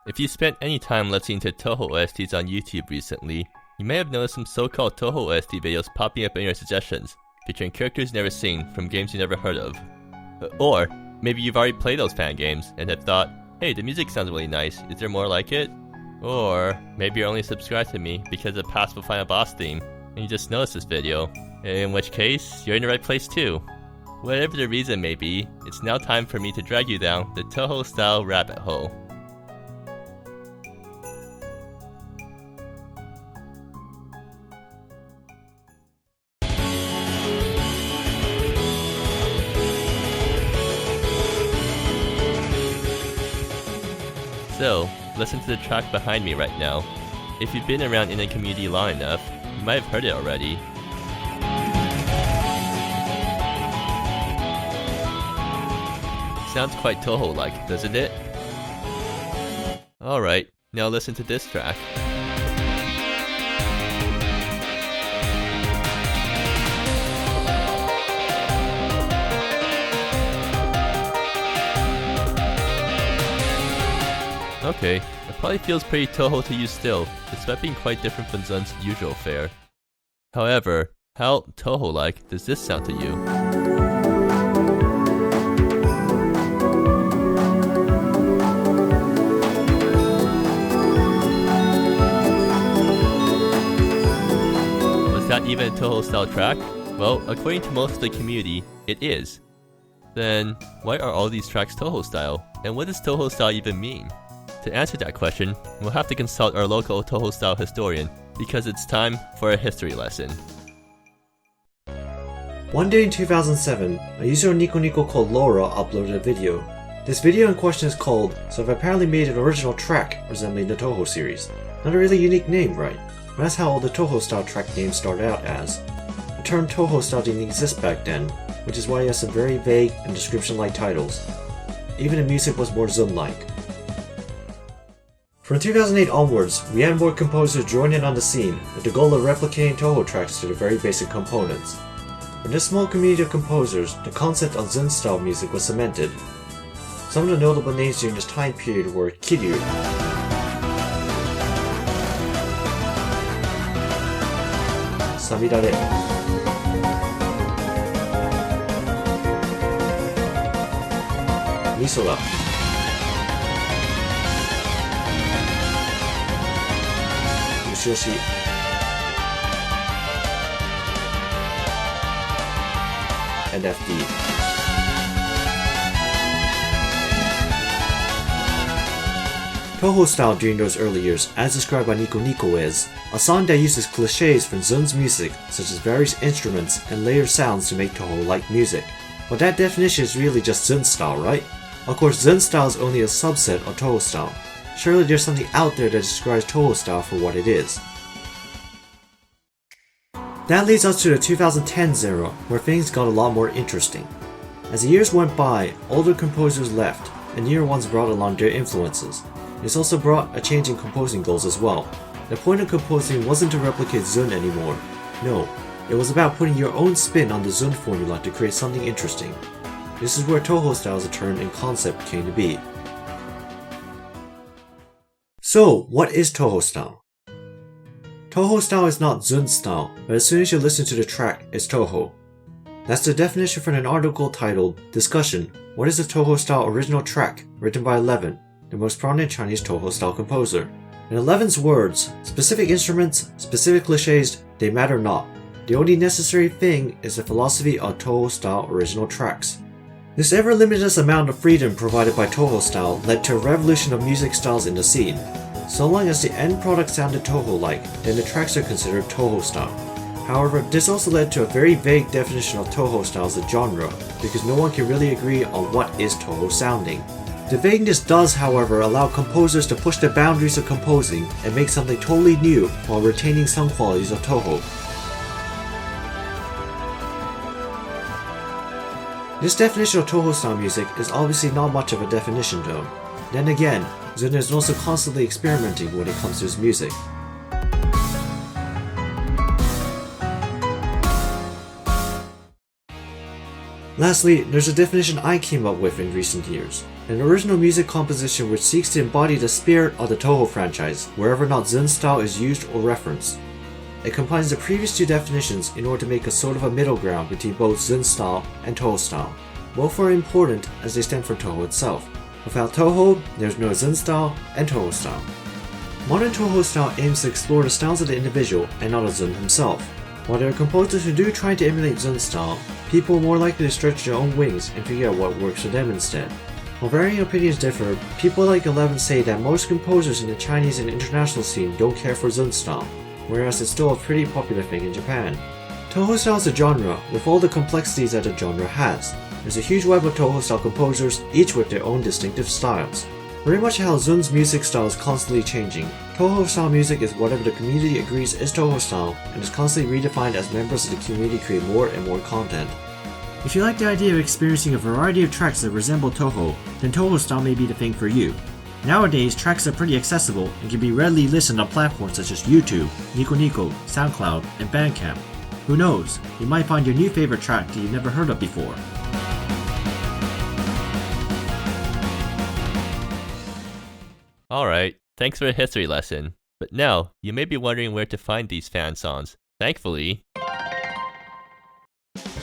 If you spent any time listening to Touhou OSTs on YouTube recently, you may have noticed some so-called Touhou OST videos popping up in your suggestions, featuring characters you've never seen from games you never heard of. Or, maybe you've already played those fan games and have thought, hey, the music sounds really nice, is there more like it? Or, maybe you're only subscribed to me because of Possible Final Boss theme, and you just noticed this video, in which case, you're in the right place too. Whatever the reason may be, it's now time for me to drag you down the Touhou-Style rabbit hole. So, listen to the track behind me right now. If you've been around in the community long enough, you might have heard it already. Sounds quite Touhou-like, doesn't it? Alright, now listen to this track. Okay, it probably feels pretty Touhou to you still, despite being quite different from Zun's usual fare. However, how Touhou-like does this sound to you? Was that even a Touhou-style track? Well, according to most of the community, it is. Then, why are all these tracks Touhou-style, and what does Touhou-style even mean? To answer that question, we'll have to consult our local Touhou-style historian, because it's time for a history lesson. One day in 2007, a user on Nico Nico called Laura uploaded a video. This video in question is called So I've Apparently Made an Original Track resembling the Touhou series. Not a really unique name, right? But that's how all the Touhou-style track names started out as. The term Touhou-style didn't exist back then, which is why it has some very vague and description-like titles. Even the music was more Zun-like. From 2008 onwards, we had more composers join in on the scene with the goal of replicating Touhou tracks to the very basic components. For this small community of composers, the concept of Zun-style music was cemented. Some of the notable names during this time period were Kiryu, Samidare, Misora, Yoshiyoshi, and FD. Touhou style during those early years, as described by Nico Nico, is a song that uses cliches from Zun's music, such as various instruments and layered sounds to make Touhou-like music. But that definition is really just Zun style, right? Of course, Zun style is only a subset of Touhou style. Surely there's something out there that describes Touhou style for what it is. That leads us to the 2010s era, where things got a lot more interesting. As the years went by, older composers left, and newer ones brought along their influences. This also brought a change in composing goals as well. The point of composing wasn't to replicate Zun anymore. No, it was about putting your own spin on the Zun formula to create something interesting. This is where Touhou style as a term and concept came to be. So, what is Touhou style? Touhou style is not Zun style, but as soon as you listen to the track, it's Touhou. That's the definition from an article titled Discussion: What is a Touhou style original track? Written by Eleven, the most prominent Chinese Touhou style composer. In Eleven's words, specific instruments, specific cliches, they matter not. The only necessary thing is the philosophy of Touhou style original tracks. This ever-limitless amount of freedom provided by Touhou style led to a revolution of music styles in the scene. So long as the end product sounded Touhou-like, then the tracks are considered Touhou style. However, this also led to a very vague definition of Touhou style as a genre, because no one can really agree on what is Touhou sounding. The vagueness does, however, allow composers to push the boundaries of composing and make something totally new while retaining some qualities of Touhou. This definition of Touhou style music is obviously not much of a definition though. Then again, Zun is also constantly experimenting when it comes to his music. Lastly, there's a definition I came up with in recent years. An original music composition which seeks to embody the spirit of the Touhou franchise, wherever not Zun style is used or referenced. It combines the previous two definitions in order to make a sort of a middle ground between both Zun style and Touhou style. Both are important as they stand for Touhou itself. Without Touhou, there's no Zun style and Touhou style. Modern Touhou style aims to explore the styles of the individual and not of Zun himself. While there are composers who do try to emulate Zun style, people are more likely to stretch their own wings and figure out what works for them instead. While varying opinions differ, people like 11 say that most composers in the Chinese and international scene don't care for Zun style, whereas it's still a pretty popular thing in Japan. Touhou style is a genre with all the complexities that a genre has. There's a huge web of Touhou style composers, each with their own distinctive styles. Very much how Zun's music style is constantly changing. Touhou style music is whatever the community agrees is Touhou style and is constantly redefined as members of the community create more and more content. If you like the idea of experiencing a variety of tracks that resemble Touhou, then Touhou style may be the thing for you. Nowadays, tracks are pretty accessible and can be readily listened on platforms such as YouTube, Nico Nico, SoundCloud, and Bandcamp. Who knows, you might find your new favorite track that you've never heard of before. Alright, thanks for a history lesson. But now, you may be wondering where to find these fan songs. Thankfully,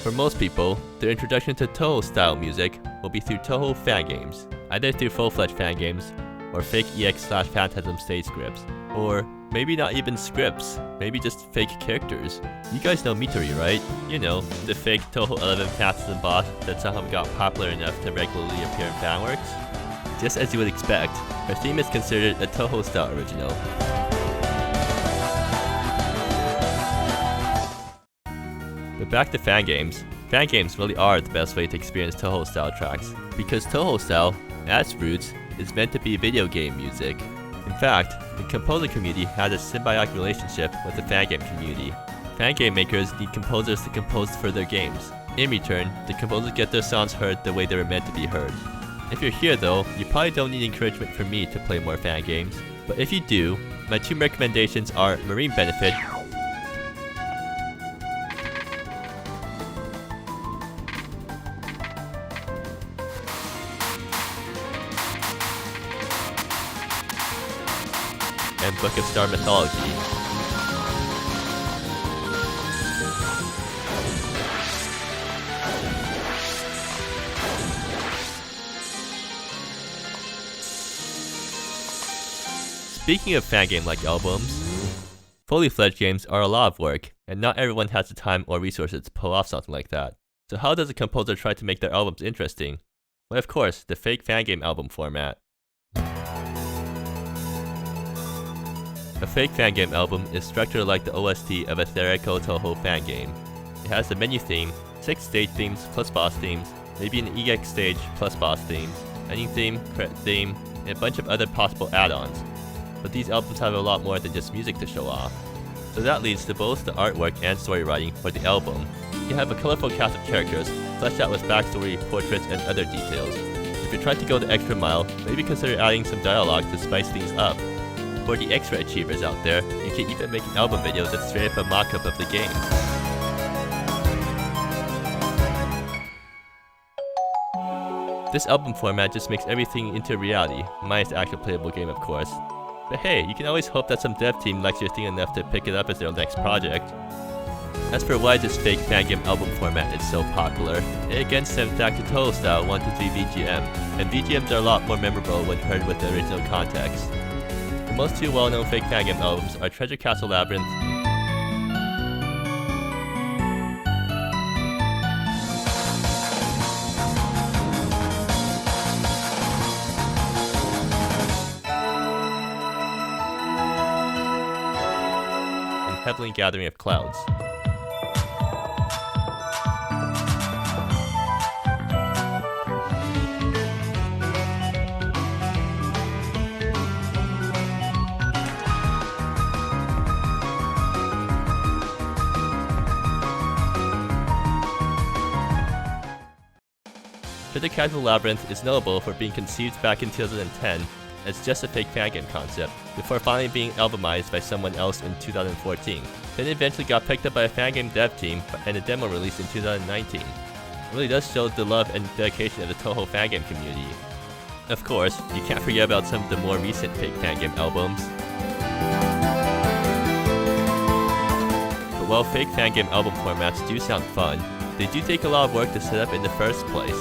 for most people, their introduction to Touhou-style music will be through Touhou Fangames, either through full-fledged Fangames, or fake EX/Phantasm stage scripts, or maybe not even scripts, maybe just fake characters. You guys know Mitori, right? You know, the fake Touhou 11 Phantasm boss that somehow got popular enough to regularly appear in fanworks? Just as you would expect, her theme is considered a Touhou-style original. But back to Fangames. Fangames really are the best way to experience Touhou-style tracks, because Touhou-style, at its roots, is meant to be video game music. In fact, the composer community has a symbiotic relationship with the fangame community. Fangame makers need composers to compose for their games. In return, the composers get their songs heard the way they were meant to be heard. If you're here though, you probably don't need encouragement from me to play more Fangames. But if you do, my two recommendations are Marine Benefit and Book of Star Mythology. Speaking of fangame-like albums, fully fledged games are a lot of work, and not everyone has the time or resources to pull off something like that. So how does a composer try to make their albums interesting? Well, of course, the fake fangame album format. A fake fangame album is structured like the OST of a theoretical Touhou fangame. It has the menu theme, 6 stage themes plus boss themes, maybe an EX stage plus boss themes, ending theme, credit theme, and a bunch of other possible add-ons. But these albums have a lot more than just music to show off. So that leads to both the artwork and story writing for the album. You have a colorful cast of characters, fleshed out with backstory, portraits, and other details. If you're trying to go the extra mile, maybe consider adding some dialogue to spice things up. For the extra achievers out there, you can even make an album video that's straight up a mock-up of the game. This album format just makes everything into reality, minus the actual playable game of course. But hey, you can always hope that some dev team likes your thing enough to pick it up as their next project. As for why this fake fangame album format is so popular, it again stems back to Touhou-style 1-3 VGM, and VGMs are a lot more memorable when heard with the original context. The most two well-known fake fangame albums are Treasure Castle Labyrinth and Heavenly Gathering of Clouds. Treasure Castle Labyrinth is notable for being conceived back in 2010 as just a fake fangame concept, before finally being albumized by someone else in 2014. Then it eventually got picked up by a fangame dev team and a demo released in 2019. It really does show the love and dedication of the Touhou Fangame community. Of course, you can't forget about some of the more recent fake Fangame albums. But while fake Fangame album formats do sound fun, they do take a lot of work to set up in the first place.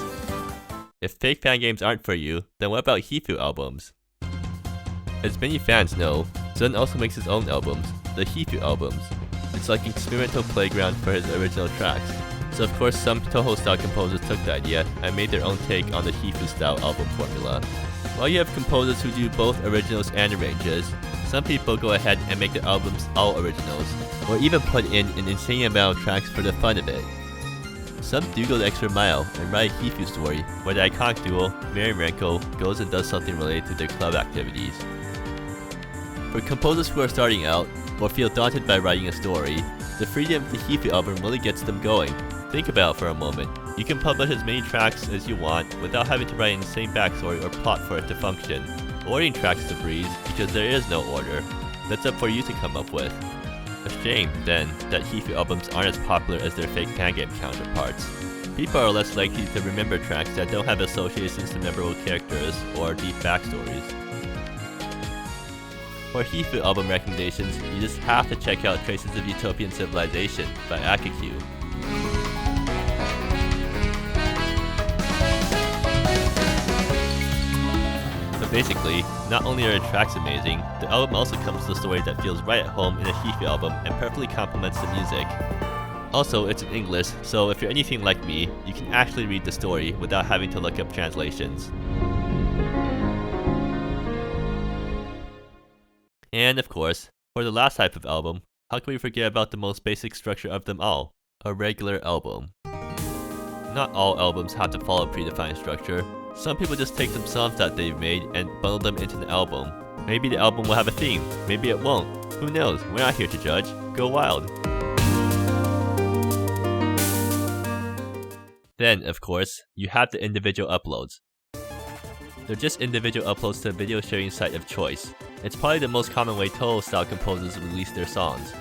If fake Fangames aren't for you, then what about Hifuu Albums? As many fans know, Zun also makes his own albums, the Hifuu Albums. It's like an experimental playground for his original tracks. So of course some Touhou-style composers took the idea and made their own take on the Hifuu-style album formula. While you have composers who do both originals and arranges, some people go ahead and make their albums all originals, or even put in an insane amount of tracks for the fun of it. Some do go the extra mile and write a Hifuu story, where the iconic duo, Mary and Renko, goes and does something related to their club activities. For composers who are starting out, or feel daunted by writing a story, the freedom of the Hifuu album really gets them going. Think about it for a moment. You can publish as many tracks as you want without having to write an insane backstory or plot for it to function. Ordering tracks is a breeze because there is no order. That's up for you to come up with. A shame, then, that Hifuu albums aren't as popular as their fake Fangame counterparts. People are less likely to remember tracks that don't have associations to memorable characters or deep backstories. For Hifuu album recommendations, you just have to check out Traces of Utopian Civilization by Akikyu. But basically, not only are the tracks amazing, the album also comes with a story that feels right at home in a Hifuu album and perfectly complements the music. Also, it's in English, so if you're anything like me, you can actually read the story without having to look up translations. And of course, for the last type of album, how can we forget about the most basic structure of them all? A regular album. Not all albums have to follow a predefined structure. Some people just take some songs that they've made and bundle them into an album. Maybe the album will have a theme, maybe it won't. Who knows? We're not here to judge. Go wild. Then, of course, you have the individual uploads. They're just individual uploads to a video sharing site of choice. It's probably the most common way Touhou-style composers release their songs.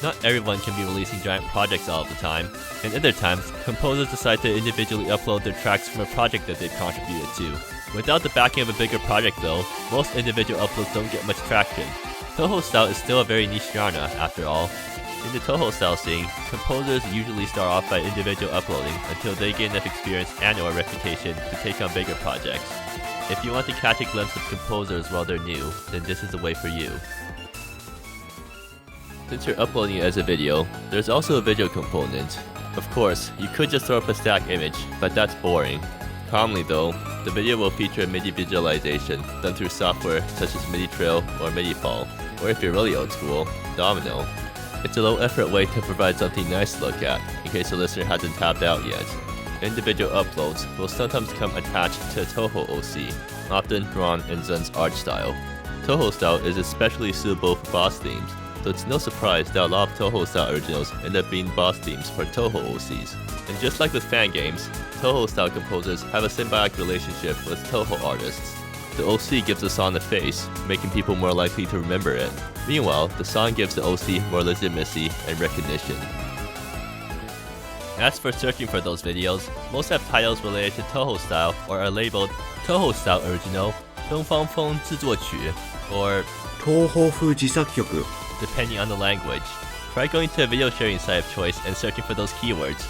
Not everyone can be releasing giant projects all of the time, and other times, composers decide to individually upload their tracks from a project that they've contributed to. Without the backing of a bigger project though, most individual uploads don't get much traction. Touhou-style is still a very niche genre, after all. In the Touhou-style scene, composers usually start off by individual uploading until they gain enough experience and/or reputation to take on bigger projects. If you want to catch a glimpse of composers while they're new, then this is the way for you. Since you're uploading it as a video, there's also a video component. Of course, you could just throw up a static image, but that's boring. Commonly though, the video will feature a MIDI visualization done through software such as MIDI Trail or MIDI Fall, or if you're really old school, Domino. It's a low effort way to provide something nice to look at, in case the listener hasn't tapped out yet. Individual uploads will sometimes come attached to a Touhou OC, often drawn in Zun's art style. Touhou-style is especially suitable for boss themes, so it's no surprise that a lot of Touhou-style originals end up being boss themes for Touhou OCs. And just like with Fangames, Touhou-style composers have a symbiotic relationship with Touhou artists. The OC gives the song a face, making people more likely to remember it. Meanwhile, the song gives the OC more legitimacy and recognition. As for searching for those videos, most have titles related to Touhou-style or are labeled Touhou-style Original, 东方风制作曲, or 東方風自作曲 depending on the language. Try going to a video sharing site of choice and searching for those keywords.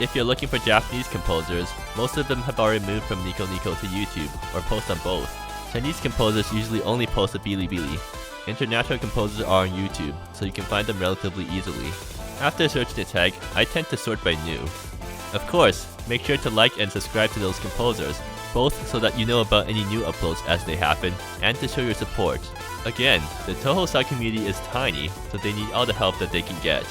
If you're looking for Japanese composers, most of them have already moved from Nico Nico to YouTube, or post on both. Chinese composers usually only post to Bilibili. International composers are on YouTube, so you can find them relatively easily. After searching a tag, I tend to sort by new. Of course, make sure to like and subscribe to those composers, both so that you know about any new uploads as they happen, and to show your support. Again, the Touhou-style community is tiny, so they need all the help that they can get.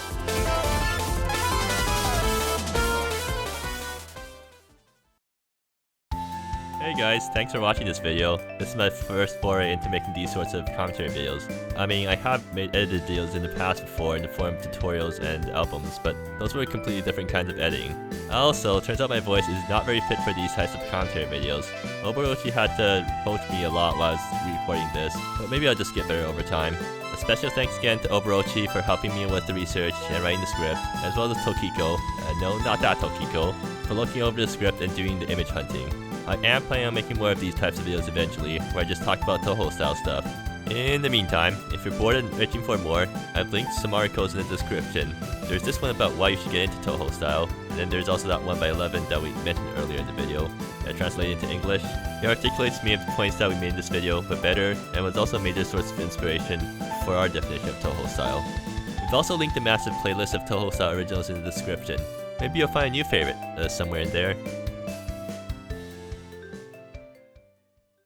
Hey guys, thanks for watching this video. This is my first foray into making these sorts of commentary videos. I mean, I have made edited videos in the past before in the form of tutorials and albums, but those were completely different kinds of editing. Also, turns out my voice is not very fit for these types of commentary videos. Oborochi had to coach me a lot while I was recording this, but maybe I'll just get better over time. A special thanks again to Oborochi for helping me with the research and writing the script, as well as Tokiko, no, not that Tokiko, for looking over the script and doing the image hunting. I am planning on making more of these types of videos eventually, where I just talk about Touhou-style stuff. In the meantime, if you're bored and itching for more, I've linked some articles in the description. There's this one about why you should get into Touhou-style, and then there's also that one by Eleven that we mentioned earlier in the video, that translated into English. It articulates many of the points that we made in this video, but better, and was also a major source of inspiration for our definition of Touhou-style. We've also linked a massive playlist of Touhou-style originals in the description. Maybe you'll find a new favorite somewhere in there.